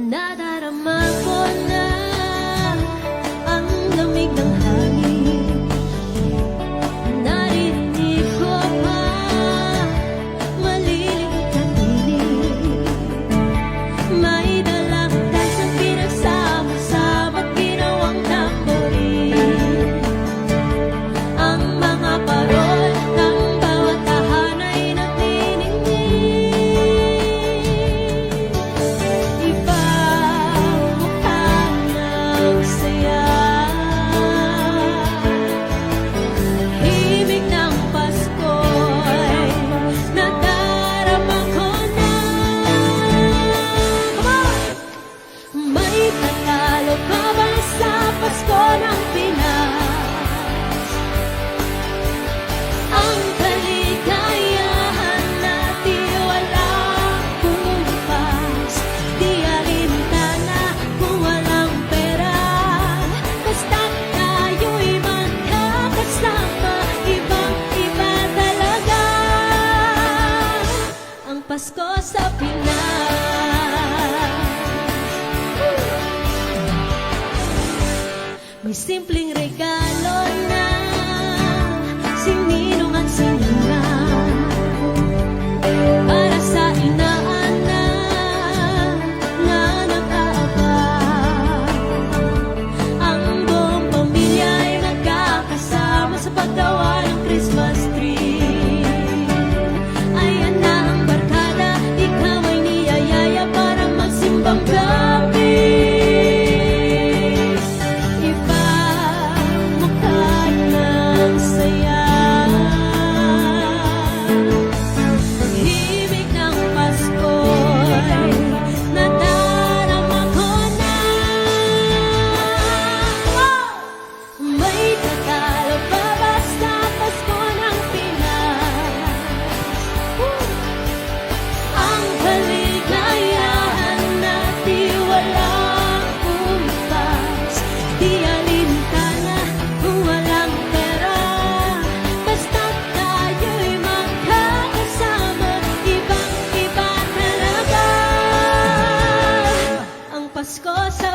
Nadarama ko na ang lamig ng hangin. Naririnig ko pa malilig na tinig. May dalang dasang pinagsama-sama at ginawang tamborin. Ang mga parol ng bawat tahan ay naniningning. Pasko ng Pinas, ang kaligayahan na di walang pumpas, di alintana kung walang pera, basta't tayo'y magkakasama, ibang-iba talaga ang Pasko sa Pinas. May simpleng regalo na sininong at sininang para sa inaanak na nag-aabang. Ang buong pamilya ay magkakasama sa paggawa ng Christmas tree. Ayan na ang barkada, ikaw ay niyayaya para magsimbang gabi. Pasko sa